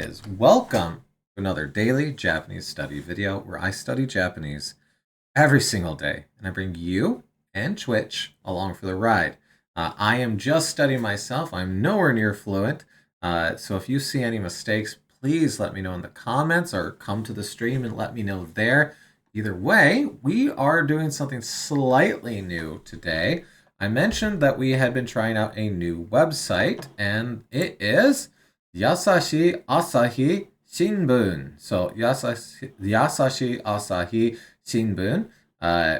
is. Welcome to another daily Japanese study video where I study Japanese every single day and I bring you and Twitch along for the ride. I am just studying myself. I'm nowhere near fluent. So if you see any mistakes, please let me know in the comments or come to the stream and let me know there. Either way, we are doing something slightly new today. I mentioned that we had been trying out a new website, and it is Yasashi Asahi Shinbun. So Yasashi Asahi Shinbun.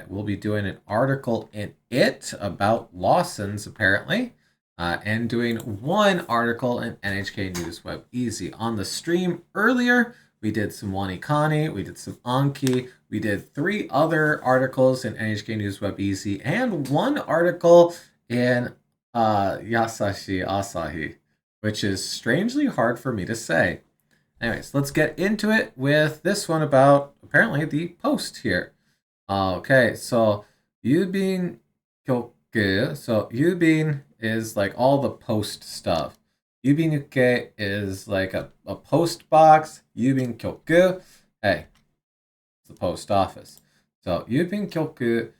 We'll be doing an article in it about Lawson's, apparently, and doing one article in NHK News Web Easy. On the stream earlier, we did some Wanikani, we did some Anki, we did 3 other articles in NHK News Web Easy, and one article in Yasashi Asahi, which is strangely hard for me to say. Anyways, let's get into it with this one about, apparently, the post here. Okay, so Yubin Kyoku. So Yubin is like all the post stuff. Yubinuke is like a post box. Yubin Kyoku, hey, it's the post office. So Yubin Kyoku,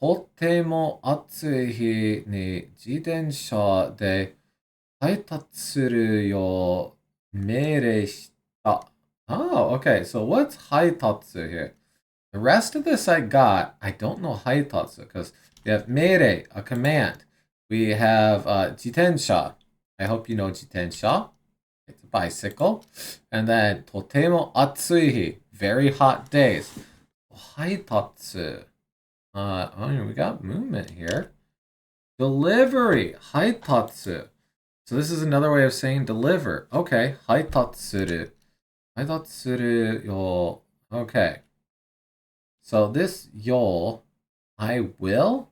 とても暑い日に自転車で配達するよう命令した。Oh, okay. So what's 配達 here? The rest of this I got. I don't know 配達 because we have 命令, a command. We have 自転車. I hope you know 自転車. It's a bicycle. And then とても暑い日. Very hot days. 配達. We got movement here. Delivery. 配達. So this is another way of saying deliver. Okay. 配達する. 配達するよ. Okay. So this yo, I will,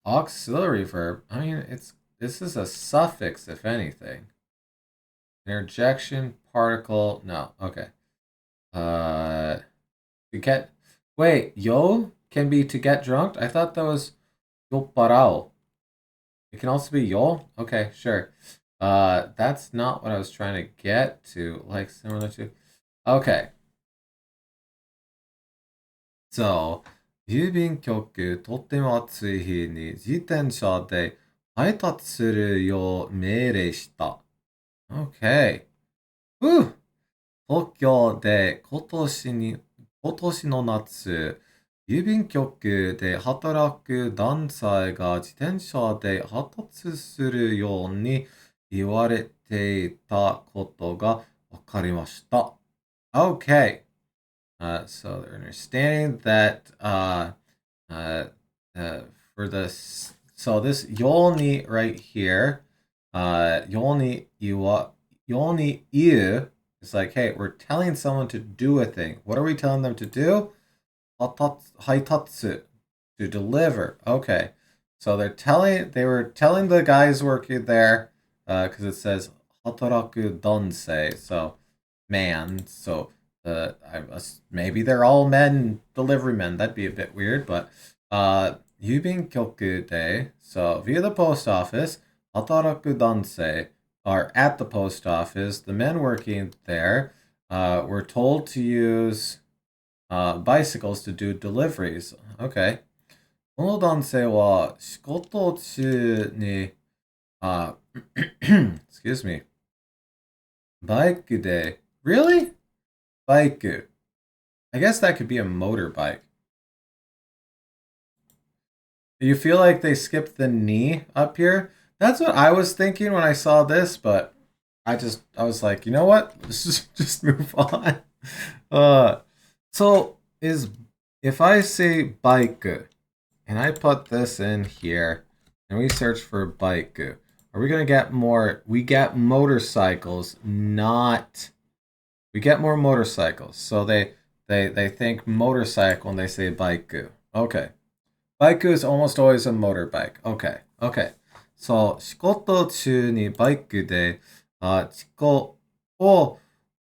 auxiliary verb. I mean, this is a suffix, if anything. Interjection, particle, no. Okay. Wait, yo can be to get drunk? I thought that was yopparao. It can also be yo? Okay, sure. That's not what I was trying to get to, like similar to, okay. So, 郵便局とっても暑い日に自転車で配達するよう命令した。Okay. 東京で今年の夏、郵便局で働く男性が自転車で配達するように言われていたことが分かりました。Okay. So they're understanding that for this, so this yoni right here, yoni iu is like, hey, we're telling someone to do a thing. What are we telling them to do? Haitatsu, to deliver. Okay, so they were telling the guys working there, because it says hataraku donsei, so man, so maybe they're all men, delivery men. That'd be a bit weird, but Yubin Kyoku de, so via the post office, Hataraku Dansei are at the post office. The men working there were told to use bicycles to do deliveries. Okay. この男性は仕事中にexcuse me, バイクで really? Bike. I guess that could be a motorbike. You feel like they skipped the knee up here? That's what I was thinking when I saw this, but I was like, you know what? Let's just move on. So if I say bike and I put this in here and we search for bike, are we gonna get more? We get motorcycles, not. We get more motorcycles. So they think motorcycle and they say baiku. Okay. Baiku is almost always a motorbike. Okay. Okay. So, 仕事中にバイクで事故を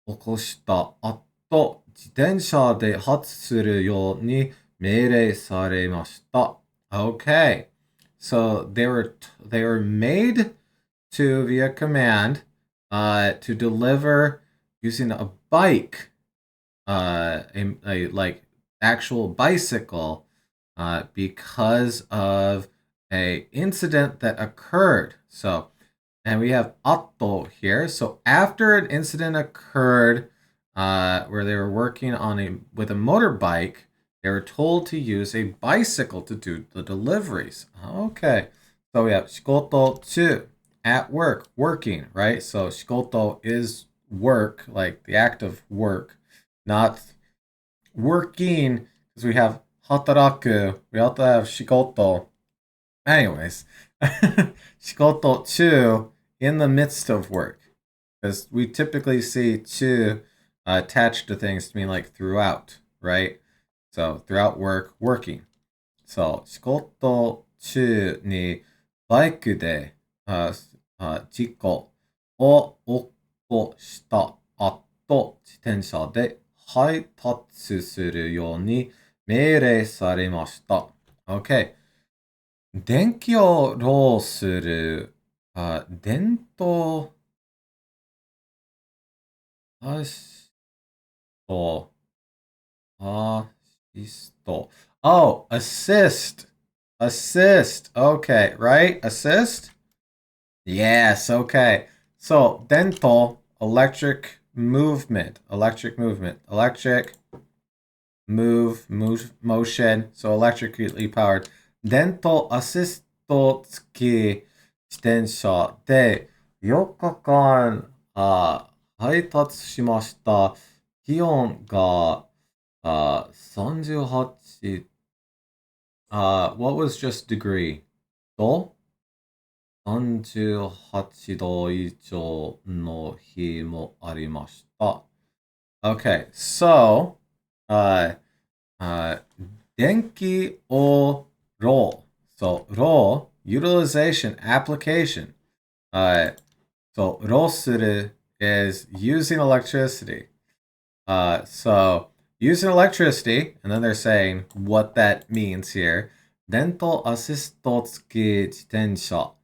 起こした後、自転車で発するように命令されました。Okay. So they were made to via command to deliver using a bike, a like actual bicycle, because of a incident that occurred. So, and we have atto here. So after an incident occurred, where they were working with a motorbike, they were told to use a bicycle to do the deliveries. Okay. So we have shikoto to, at work, working, right? So shikoto is work, like the act of work, not working, because we have hataraku. We also have shikoto. Anyways, shikoto to, in the midst of work, because we typically see to attached to things to mean like throughout, right? So throughout work, working. So 仕事中にバイクで事故を起こした後、自転車で配達するように命令されました。Okay. 電気を労する、アシト、アシスト。Oh, assist. Assist. Okay, right? Assist? Yes, okay. So, dental, electric movement. Electric movement. Electric motion. So, electrically powered. Dental assist 付き自転車で4日間配達しました。気温が38、what was just degree? と38度以上の日もありました。Okay, so,電気をroll. So, roll, utilization, application. So, ロする is using electricity. So, using electricity, and then they're saying what that means here. 電動アシスト付き自転車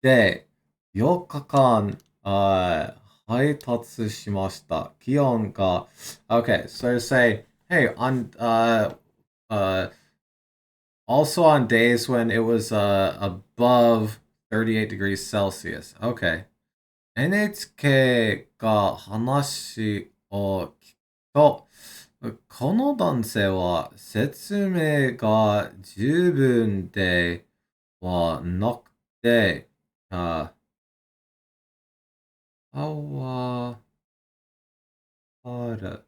で4日間、配達しました。気温が Okay, so they're saying, hey, on also on days when it was above 38 degrees Celsius. Okay. NHK が話を聞くと、この男性は説明が十分ではなくて、パワハラ、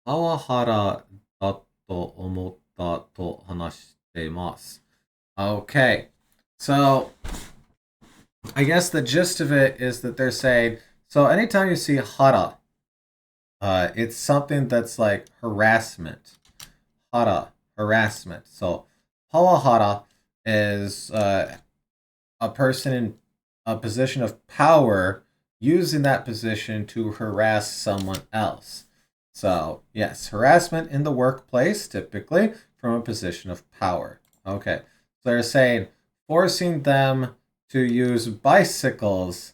パワハラだと思ったと話しています。Okay. So, I guess the gist of it is that they're saying, so anytime you see hara, it's something that's like harassment. Hara, harassment. So, pawahara is a person in a position of power using that position to harass someone else. So, yes, harassment in the workplace, typically from a position of power. Okay, so they're saying forcing them to use bicycles.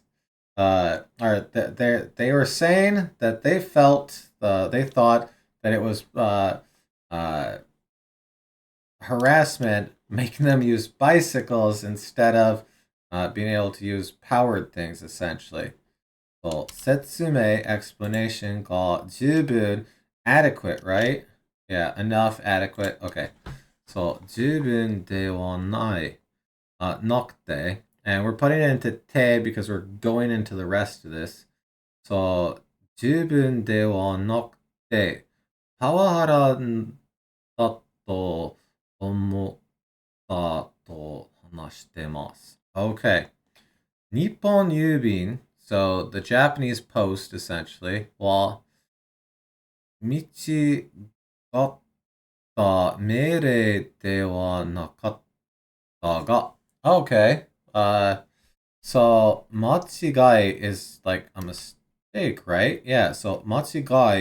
They were saying that they thought that it was harassment, making them use bicycles instead of being able to use powered things, essentially. So, 説明 explanation が十分 adequate, right? Yeah, enough, adequate. Okay. So, 十分ではない。なくて. And we're putting it into te because we're going into the rest of this. So, 十分ではなくて、パワハラだと思ったと話してます。Okay. Nippon Yubin, so the Japanese post essentially, は間違った命令ではなかったが、okay. So 間違い is like a mistake, right? Yeah, so 間違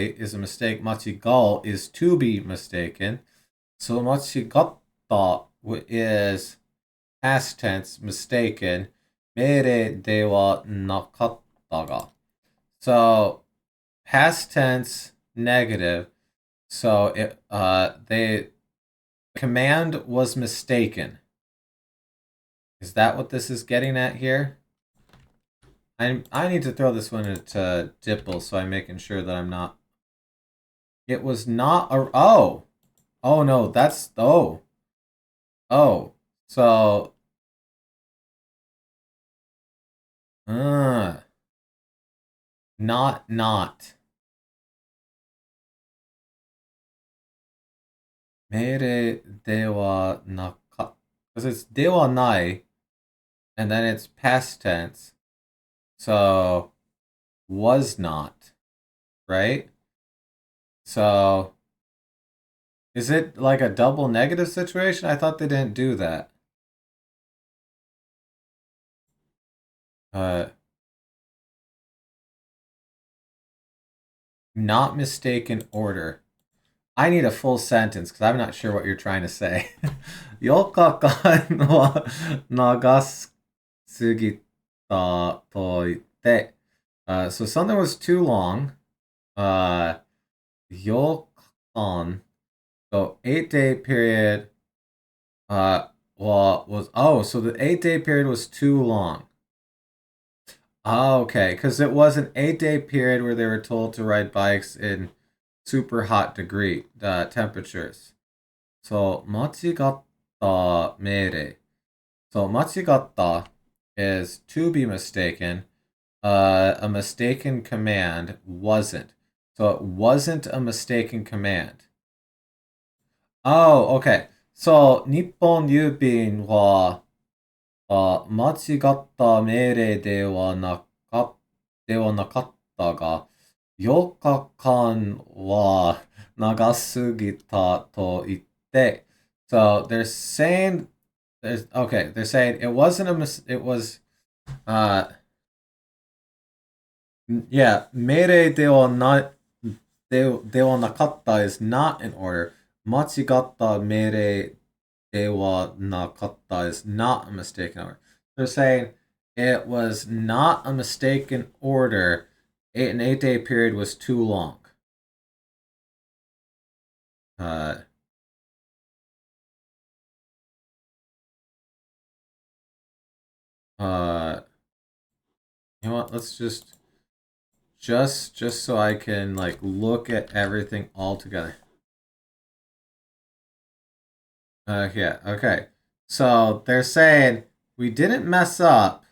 い is a mistake. 間違う is to be mistaken. So 間違った is past tense, mistaken. 命令ではなかったが. So past tense negative. So the command was mistaken. Is that what this is getting at here? I need to throw this one into DIPL, so I'm making sure that I'm not. It was not a. Oh no, that's so not. 命令ではなか because it's ではない and then it's past tense. So was not, right? So is it like a double negative situation? I thought they didn't do that. Not mistaken order. I need a full sentence because I'm not sure what you're trying to say. 4日間は長すぎたと言って、so something was too long. 4日間 so 8-day period so the 8-day period was too long. Oh, okay, because it was an 8-day period where they were told to ride bikes in super hot temperatures. So 間違った命令. So 間違った is to be mistaken. A mistaken command wasn't. So it wasn't a mistaken command. Oh, okay. So 日本郵便は間違った命令ではなかったが、4日間は長すぎたと言って。So they're saying they're saying it wasn't it was yeah, 命令ではなかった is not in order. 間違った命令ではなかった is not a mistaken order. They're saying it was not a mistaken order. An 8-day period was too long. You know what? Let's just so I can like look at everything all together. Yeah, okay. So they're saying we didn't mess up,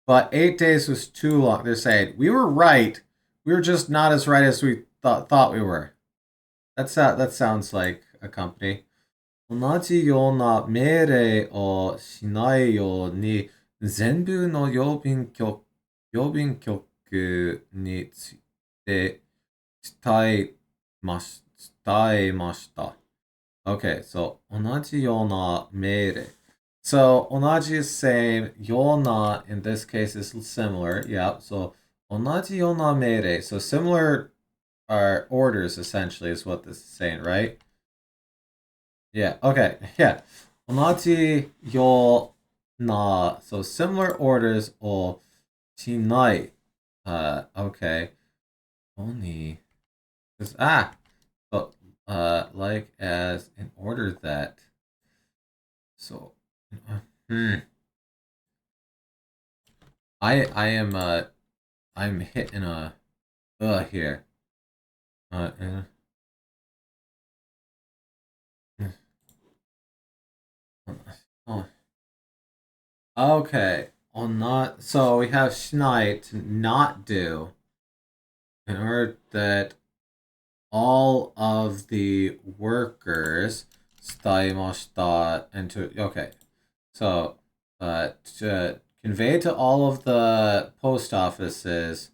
but 8 days was too long. They're saying we were right. We were just not as right as we thought we were. That sounds like a company. 同じような命令をしないように全部の郵便局について伝えました。Okay, so 同じような命令. So 同じ is same, ような in this case is similar. Yeah, so 同じような命令. So similar are orders essentially is what this is saying, right? Yeah, okay, yeah. 同じような, so similar orders をしない. Okay. Only. So, like as in order that. So, I'm hitting a here. Okay. So we have Schneid to not do in order that all of the workers okay. So to convey to all of the post offices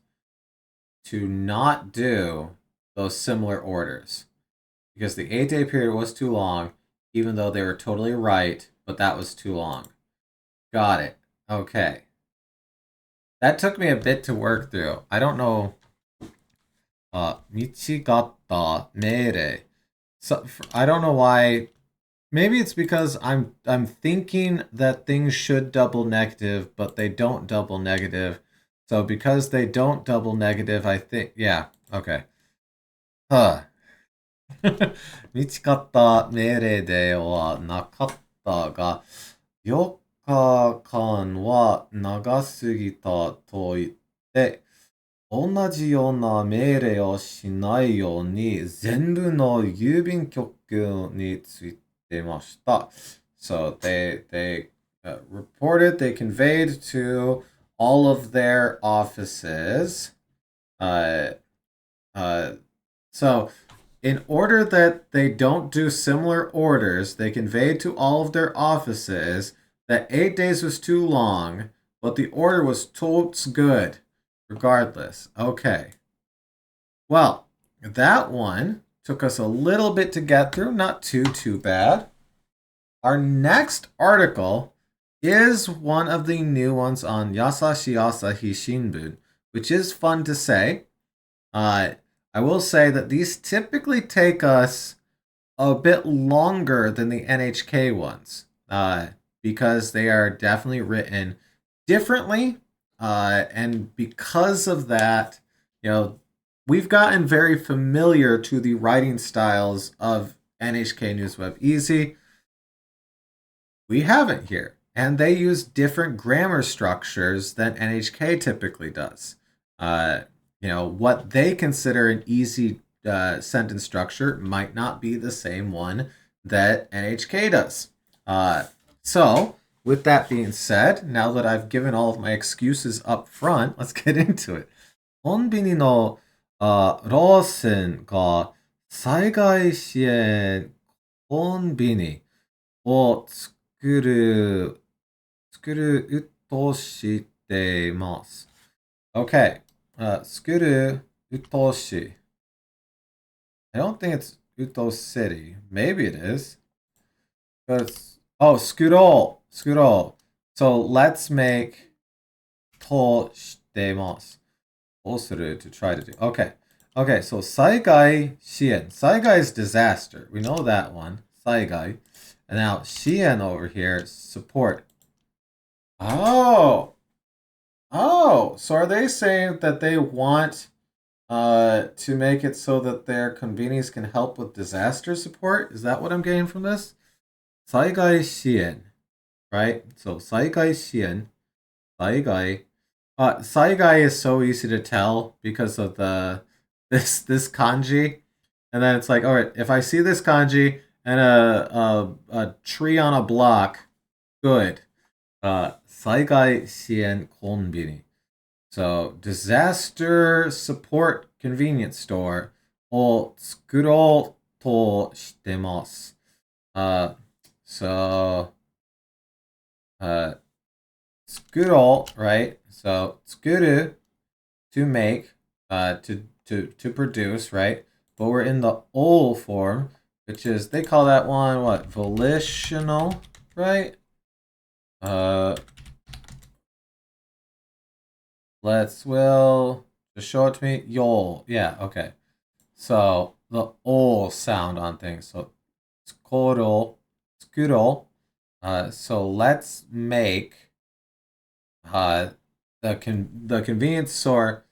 to not do those similar orders. Because the 8-day period was too long, even though they were totally right, but that was too long. Got it. Okay. That took me a bit to work through. I don't know. 道った命令. So I don't know why. Maybe it's because I'm thinking that things should double negative, but they don't double negative. So because they don't double negative, I think, yeah, okay. Huh. 見つかった命令ではなかったが、4日間は長すぎたと言って、同じような命令をしないように全部の郵便局についてました。So they reported, they conveyed to all of their offices. So in order that they don't do similar orders, they conveyed to all of their offices that 8 days was too long, but the order was totes good, regardless. Okay. Well, that one took us a little bit to get through, not too bad. Our next article is one of the new ones on Yasashi Asahi Shinbun, which is fun to say. I will say that these typically take us a bit longer than the NHK ones, because they are definitely written differently, and because of that, we've gotten very familiar to the writing styles of NHK News Web Easy. We haven't here, and they use different grammar structures than NHK typically does. What they consider an easy sentence structure might not be the same one that NHK does. So, with that being said, now that I've given all of my excuses up front, let's get into it. コンビニのローソンが災害支援コンビニを作るとしています。Okay. 作るうとし。I don't think it's Uto City. Maybe it is. But Skuro. So let's make to shitemasu. をする to try to do. Okay, so 災害支援. Saigai is disaster. We know that one. Saigai. And now shien over here, support. Oh, so are they saying that they want to make it so that their convenience can help with disaster support? Is that what I'm getting from this? Saigai shien, right? So Saigai shien, Saigai. Saigai is so easy to tell because of this kanji, and then it's like, all right, if I see this kanji and a tree on a block, good. Saigai shien konbini. So disaster support convenience store を作ろうとしてます. So 作ろう, right? So 作る to make, to produce, right? But we're in the ol form, which is, they call that one what? Volitional, right? Will just show it to me. Yol. Yeah, okay. So the ol sound on things. So skoro, skuro. So let's make the convenience store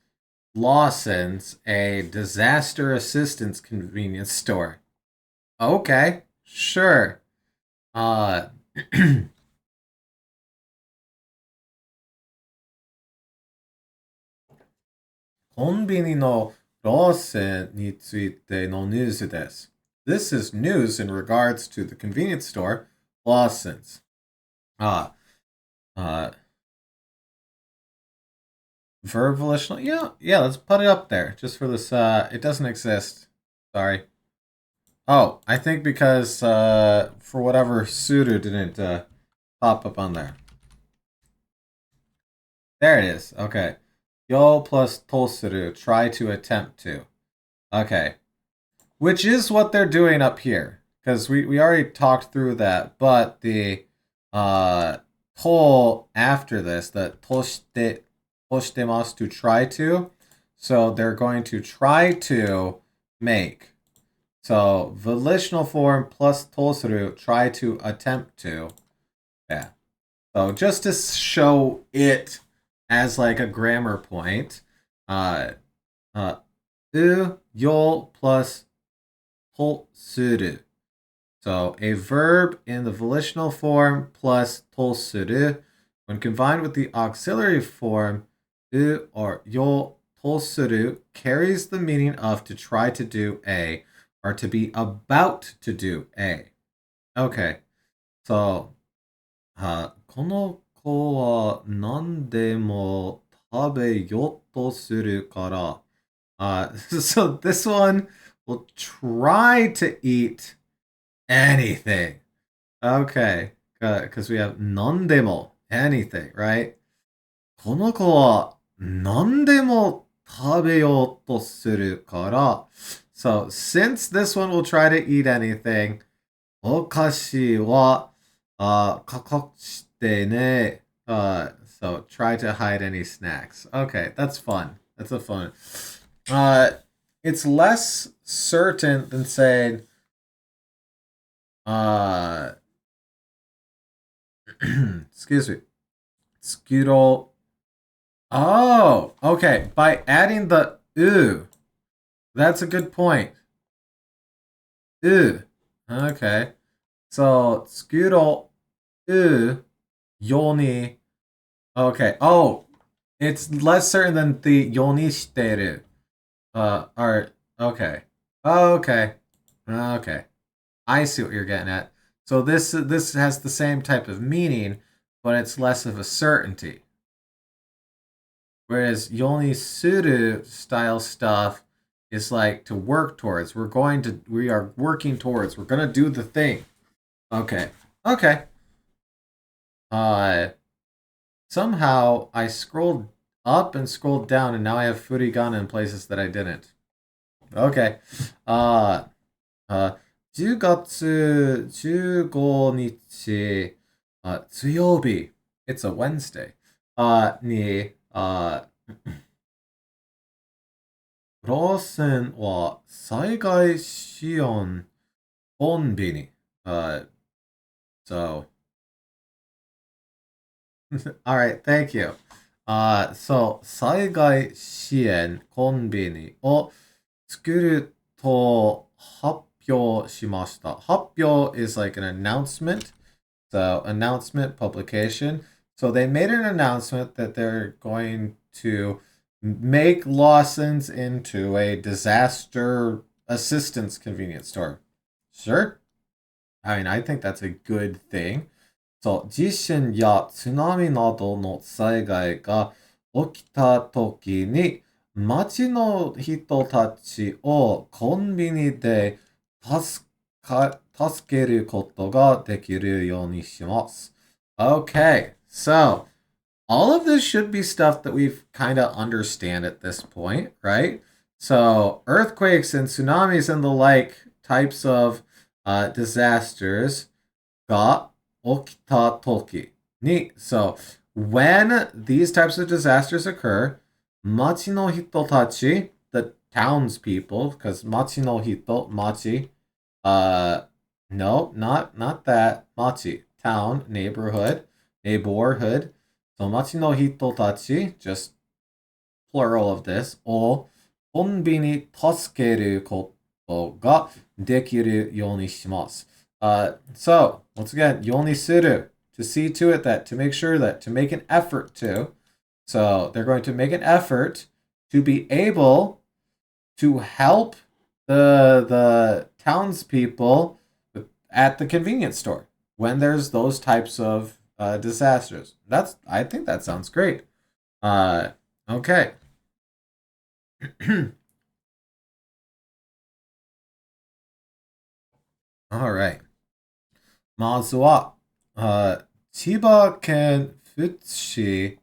Lawson's a disaster assistance convenience store. Okay, sure. コンビニのローソンについてのニュースです。This is news in regards to the convenience store, Lawson's. Verb volitional? Yeah, let's put it up there. Just for this, it doesn't exist. Sorry. Oh, I think because, for whatever, Sudo didn't, pop up on there. There it is. Okay. Yo plus tosuru, try to attempt to. Okay. Which is what they're doing up here. Because we already talked through that, but the to after this, the toshitemasu to try to. So they're going to try to make. So volitional form plus tosuru, try to attempt to. Yeah. So just to show it as like a grammar point. Uh, u, yo plus to suru. So a verb in the volitional form plus to suru, when combined with the auxiliary form u or yo to suru, carries the meaning of to try to do a or to be about to do a. Okay, so この子は何でも食べようとするから。So this one will try to eat anything. Okay, because we have 何でも anything, right? この子は何でも食べようとするから。So since this one will try to eat anything, お菓子は隠してね. So try to hide any snacks. Okay, that's fun. That's a fun. It's less certain than saying excuse me. Skuro. Oh, okay. By adding the u. That's a good point. U. Okay. So, skuro u yoni. Okay. Oh, it's less certain than the yoni shiteru. Or, okay. Okay. Okay. I see what you're getting at. So this has the same type of meaning, but it's less of a certainty. Whereas yoni suru style stuff is like to work towards. We are working towards. We're gonna do the thing. Okay. Okay. Somehow I scrolled up and scrolled down, and now I have furigana in places that I didn't. Okay. 10月15日、水曜日、It's a Wednesday、に、ローソンは災害支援コンビニ。So, all right, thank you. So, 災害支援コンビニを作ると発表しました。発表 is like an announcement. So, announcement, publication. So, they made an announcement that they're going to make Lawson's into a disaster assistance convenience store. Sure. I mean, I think that's a good thing. そう、地震や津波などの災害が起きたときに、町の人たちをコンビニで助けることができるようにします。Okay, so all of this should be stuff that we've kind of understand at this point, right? So earthquakes and tsunamis and the like types of disasters ga okita toki ni. So when these types of disasters occur, machi no hitotachi, the townspeople, because machi no hito, machi, no, not that, machi, town, neighborhood. So machi no hitotachi, just plural of this, o konbi ni tasukeru koto ga dekiru you ni shimasu. So, once again, yoni suru, to see to it that, to make sure that, to make an effort to. So, they're going to make an effort to be able to help the townspeople at the convenience store when there's those types of disasters. I think that sounds great. Okay. All right. まずは、千葉県富津市、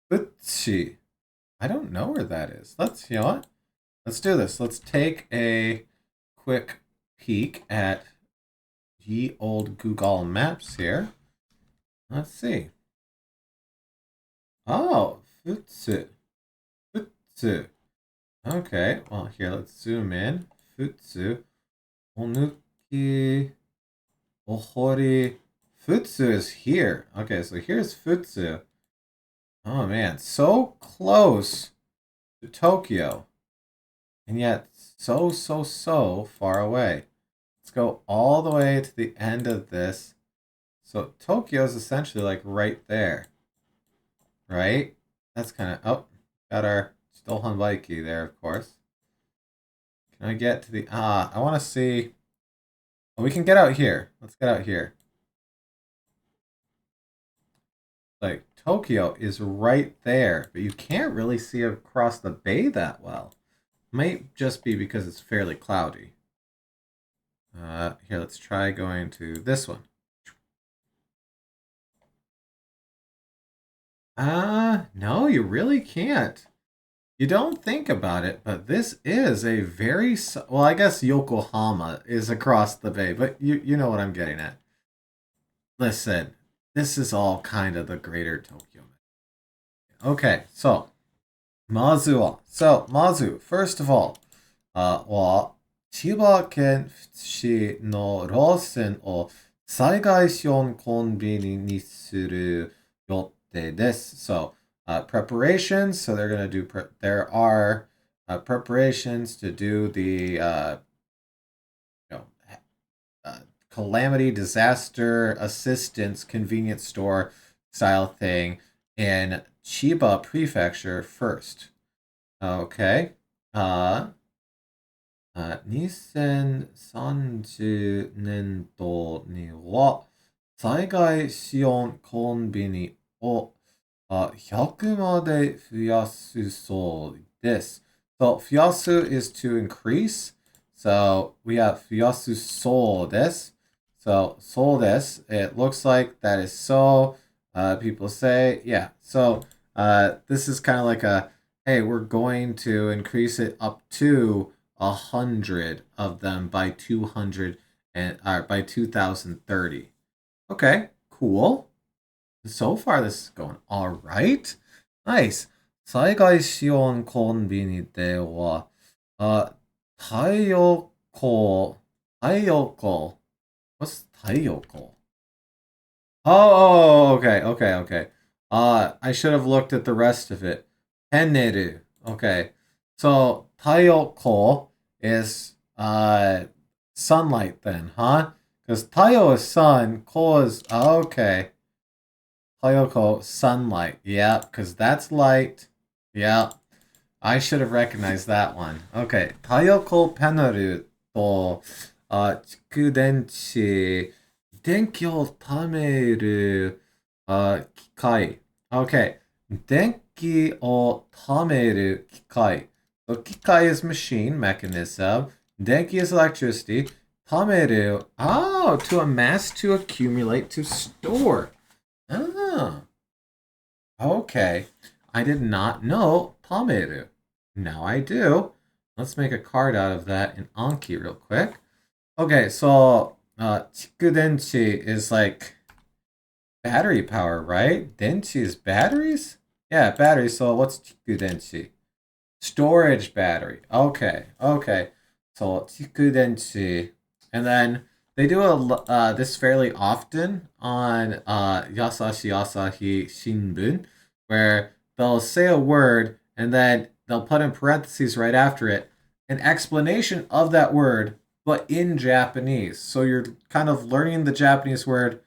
富津市. I don't know where that is. You know what? Let's do this. Let's take a quick peek at ye old Google Maps here. Let's see. Oh, Futsu. Futsu. Okay, well, here, let's zoom in. Futsu. Onuki. Ohori. Futsu is here. Okay, so here's Futsu. Oh man, so close to Tokyo, and yet so far away. Let's go all the way to the end of this. So Tokyo is essentially like right there, right? That's kind of, oh, got our Stolhan Vaiki there, of course. Can I get to the, I want to see, oh, we can get out here. Let's get out here. Like, Tokyo is right there, but you can't really see across the bay that well. Might just be because it's fairly cloudy. Here, let's try going to this one. No, you really can't. You don't think about it, but this is a very well. I guess Yokohama is across the bay, but you know what I'm getting at. Listen, this is all kind of the greater Tokyo. Okay, so Mazu. First of all, は千葉県の路線を災害資本コンビニにする予定です。So, preparations. So they're gonna do. There are preparations to do the you know calamity disaster assistance convenience store style thing in Chiba Prefecture first. Okay. 2030年度には災害支援コンビニを100まで増やすそうです。So, 増やす is to increase. So, we have 増やすそうです。So, そうです. It looks like that is so. People say, yeah. So, this is kind of like a, hey, we're going to increase it up to 100 of them by 200 and by 2030. Okay, cool. So far, this is going all right. Nice. 災害支援コンビニでは、太陽光。What's 太陽光? Oh, okay. I should have looked at the rest of it. Penneru. Okay. So, 太陽光 is sunlight then, huh? Because 太陽 is sun, ko is okay. 太陽光 sunlight. Yeah, because that's light. Yeah. I should have recognized that one. Okay. 太陽光 panel と、蓄電池、電気を貯める、機械。Okay. 電気を貯める機械。So, 機械 is machine, mechanism. 電気 is electricity. 貯める, oh, to amass, to accumulate, to store. Ah. Okay. I did not know 貯める. Now I do. Let's make a card out of that in Anki real quick. Okay, so 蓄電池 is like battery power, right? Denchi is batteries? Yeah, batteries. So what's 蓄電池? Storage battery. Okay. So 蓄電池. And then they do this fairly often on Yasashi Asahi Shinbun, where they'll say a word and then they'll put in parentheses right after it an explanation of that word, but in Japanese. So you're kind of learning the Japanese word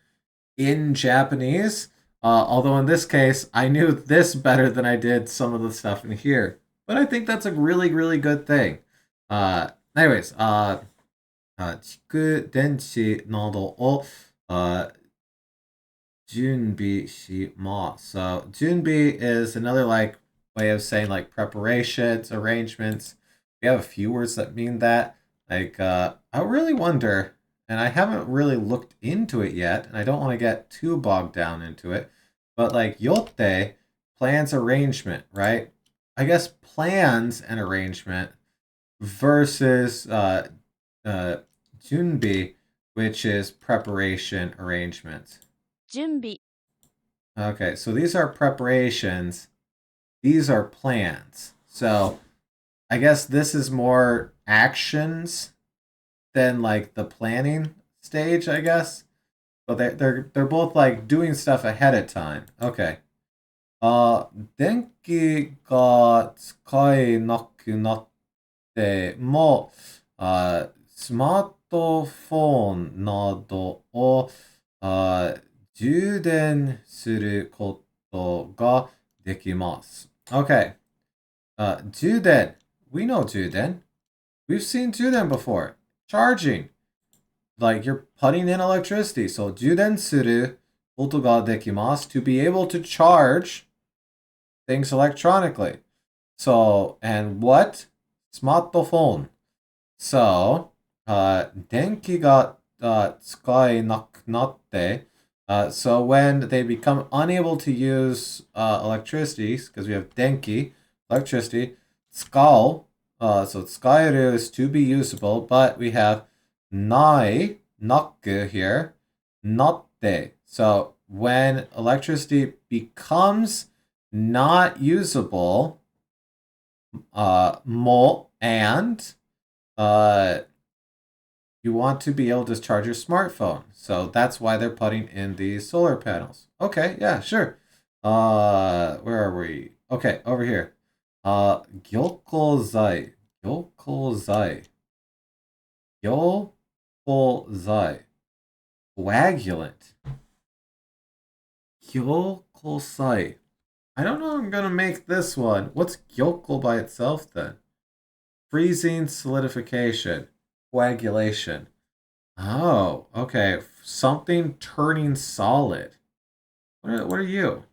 in Japanese. Although in this case, I knew this better than I did some of the stuff in here. But I think that's a really good thing. Anyways, 蓄電池などを、準備します. So, 準備 is another like way of saying like preparations, arrangements. We have a few words that mean that. Like, I really wonder, and I haven't really looked into it yet, and I don't want to get too bogged down into it, but like yotte, plans arrangement, right? I guess plans and arrangement versus junbi, which is preparation arrangement. 準備 Okay, so these are preparations. These are plans. So I guess this is more actions than like the planning stage, I guess. But they're both like doing stuff ahead of time. Okay. 電気が使えなくなっても、スマートフォンなどを充電することができます。Okay. 充電. We know 充電. We've seen 充電 before. Charging. Like you're putting in electricity. So 充電することができます to be able to charge things electronically. So, and what? Smartphone. So, 電気が、使えなくなって、so when they become unable to use electricity, because we have 電気, electricity, 使う, so 使える is to be usable, but we have ない, なく here, なって. So when electricity becomes not usable, mo and you want to be able to charge your smartphone. So that's why they're putting in these solar panels. Okay, yeah, sure. Where are we? Okay, over here. Gyokozai. Gyokozai. Gyokozai. Coagulant. Gyokosai. I don't know how I'm gonna make this one. What's gyokol by itself then? Freezing, solidification, coagulation. Oh, okay. Something turning solid. What are you?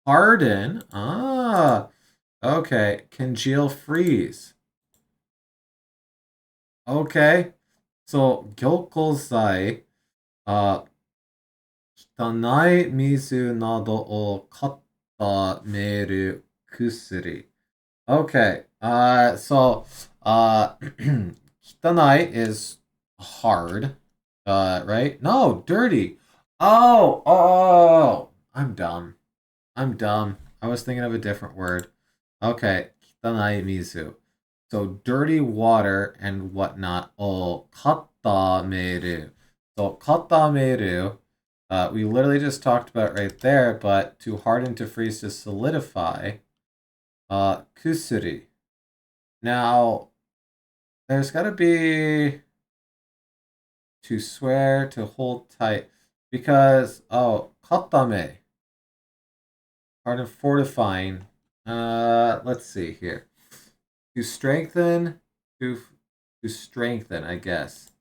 Harden. Ah, okay. Congeal, freeze. Okay. So, gyokozai, 汚い水などを固める薬. Okay. So, Kitanai is hard. Right? No, dirty. Oh, I'm dumb. I'm dumb. I was thinking of a different word. Okay. Kitanai mizu. So dirty water and whatnot. Oh, katameru. So katameru, we literally just talked about right there, but to harden, to freeze, to solidify. Kusuri. Now, there's got to be to swear, to hold tight, because, oh, katame, part of fortifying. Let's see here. To strengthen, to strengthen, I guess.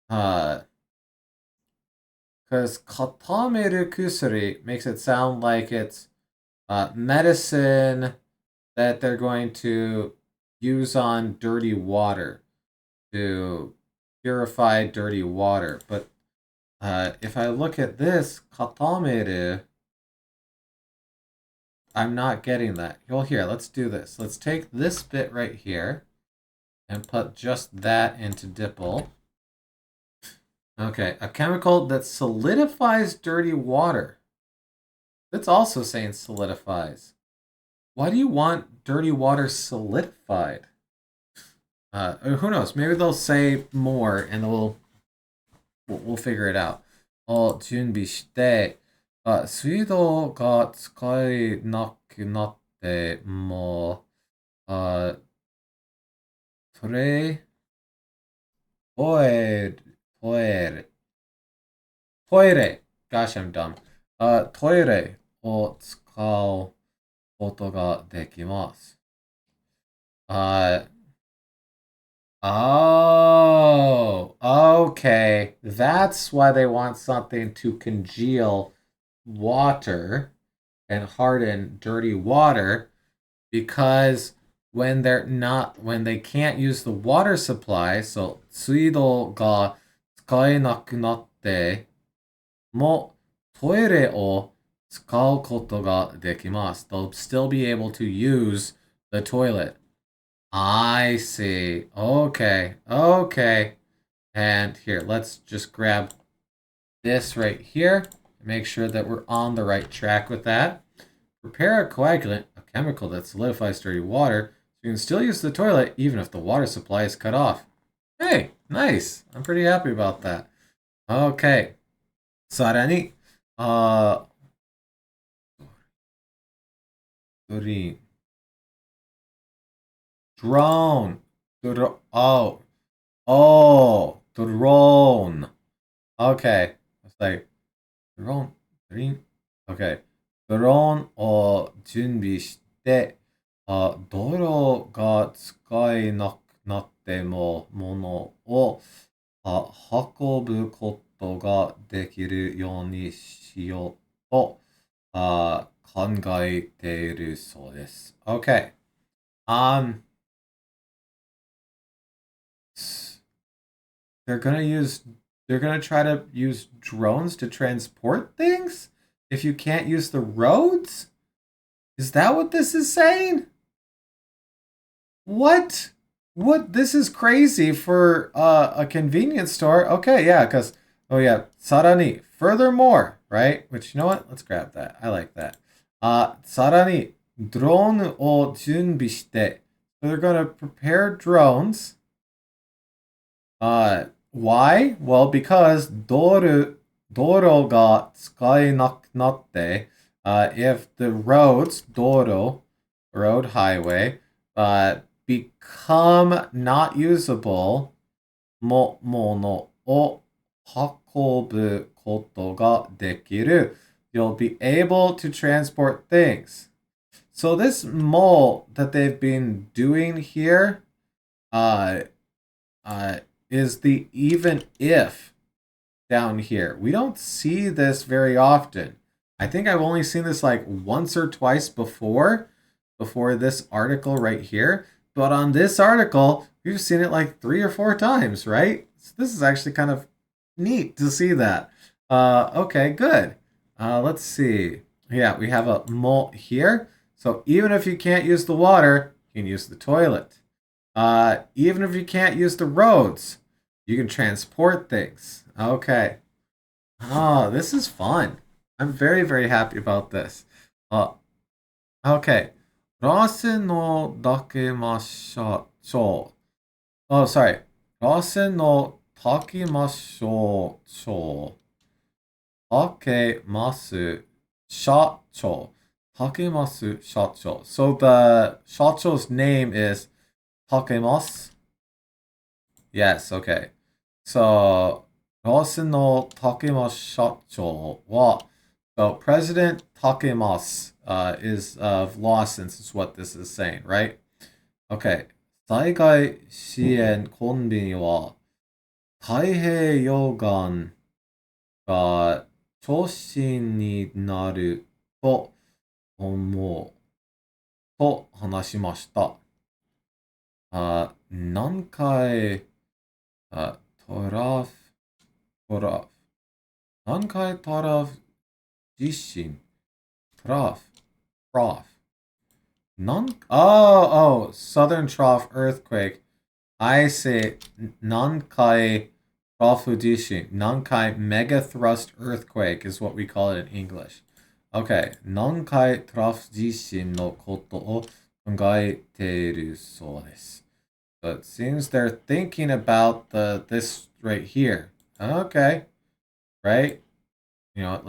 Because katameru kusuri makes it sound like it's medicine that they're going to use on dirty water to purify dirty water. But if I look at this, katameru, I'm not getting that. Well, here, let's do this. Let's take this bit right here and put just that into DIPL. Okay, a chemical that solidifies dirty water. It's also saying solidifies. Why do you want dirty water solidified? Who knows? Maybe they'll say more and we'll figure it out. を準備して、水道が使えなくなっても、トレトイレ、トイレ、トイレ、gosh, I'm dumb. トイレを使うことができます。Oh, okay. That's why they want something to congeal water and harden dirty water, because when they can't use the water supply, so 水道が使えなくなってもトイレを使うことができます. They'll still be able to use the toilet. I see. Okay. Okay. And here, let's just grab this right here. Make sure that we're on the right track with that. Prepare a coagulant, a chemical that solidifies dirty water, so you can still use the toilet even if the water supply is cut off. Hey, nice. I'm pretty happy about that. Okay. さらに、Drone. Drone. Oh. Oh. Drone. Okay. It's like, drone. Green. Okay. ドローンを準備して、道路が使えなくなっても物を運ぶことができるようにしようと考えているそうです。Okay. Um, they're gonna use, they're gonna try to use drones to transport things? If you can't use the roads? Is that what this is saying? What? What? This is crazy for a convenience store. Okay, yeah, because, oh yeah, sarani, furthermore, right? Which, you know what? Let's grab that. I like that. Sarani, drone o junbishite. So they're going to prepare drones. Why? Well, because doro ga tsukaenaku natte. If the roads, doro, road, highway, become not usable, mono o hakobu koto ga dekiru. You'll be able to transport things. So this mo that they've been doing here is the even if down here. We don't see this very often. I think I've only seen this like once or twice before this article right here. But on this article, we've seen it like 3 or 4 times, right? So this is actually kind of neat to see that. Okay, good. Let's see. Yeah, we have a mo here. So even if you can't use the water, you can use the toilet. Even if you can't use the roads, you can transport things. Okay. Oh, this is fun. I'm very, very happy about this. Okay. ラセのだけましょう。Oh, sorry. ラセのたきましょう。たけます社長。たけます社長. So the 社長's name is Takemas. Yes, okay. So, ロスの Takemas 社長は so President Takemas is of Lawson's is what this is saying, right? Okay. 災害支援コンビニは太平洋岸が中心になると思うと話しました。何回トラフ、何回トラフ地震、トラフ、Southern Trough earthquake. I say Nankai Profudishin. Nankai mega thrust earthquake is what we call it in English. Okay. Nankai Profudishin no koto o kangaeteru sou desu. So it seems they're thinking about this right here. Okay. Right? You know what?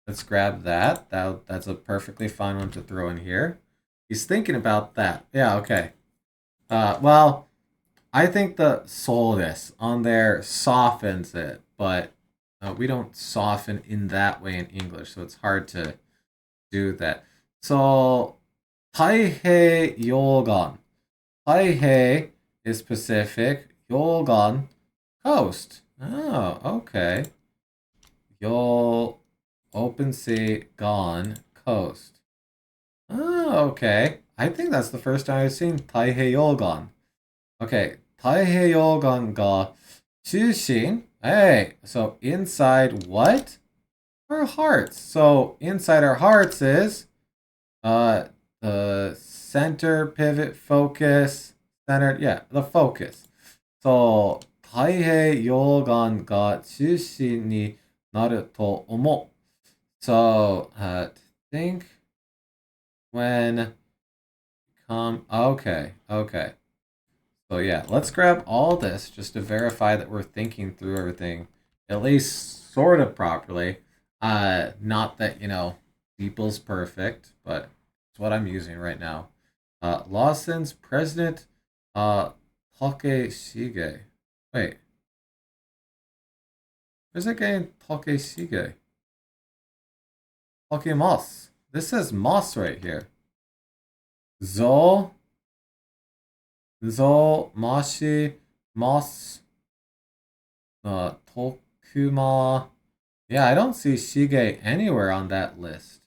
Let's grab that. That's a perfectly fine one to throw in here. He's thinking about that. Yeah, okay. Well, I think the solidus on there softens it, but we don't soften in that way in English, so it's hard to do that. So, Taihei Yogan. Taihei is Pacific. Yogan, coast. Oh, okay. Open sea, gone, coast. Oh, okay. I think that's the first time I've seen Taiheiyogan. Okay, Taiheiyogan ga chushin. Hey, so inside what? Our hearts. So inside our hearts is the center, pivot, focus, center. Yeah, the focus. So Taiheiyogan ga chushin ni naru to omou. So think when okay. So yeah, let's grab all this just to verify that we're thinking through everything at least sort of properly. Not that, people's perfect, but It's what I'm using right now. Lawson's President Takeshige. Wait, where's it getting Takeshige? Takemas. This says Moss right here. Zo, Mashi, Moss, Tokuma. Yeah, I don't see Shige anywhere on that list.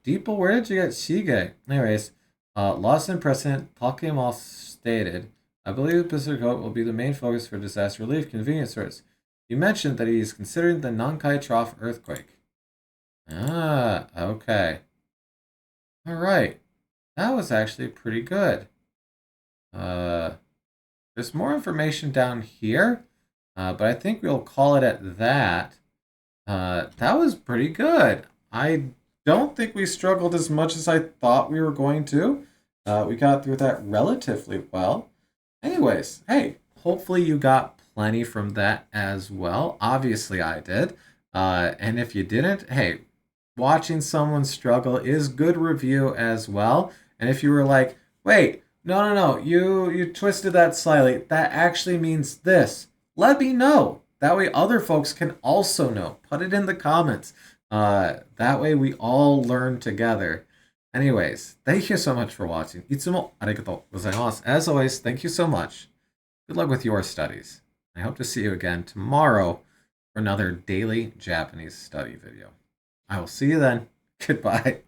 Deeple, where did you get Shige? Anyways, Lawson President Takemos stated, I believe Blizzard Coat will be the main focus for disaster relief convenience stores. You mentioned that he is considering the Nankai Trough earthquake. Ah, okay. All right. That was actually pretty good. There's more information down here, but I think we'll call it at that. That was pretty good. I don't think we struggled as much as I thought we were going to. We got through that relatively well. Anyways, hey, hopefully you got plenty from that as well. Obviously, I did. And if you didn't, hey, watching someone struggle is good review as well. And if you were like, wait, no, you twisted that slightly. That actually means this. Let me know. That way other folks can also know. Put it in the comments. That way we all learn together. Anyways, thank you so much for watching. いつもありがとうございます. As always, thank you so much. Good luck with your studies. I hope to see you again tomorrow for another daily Japanese study video. I will see you then. Goodbye.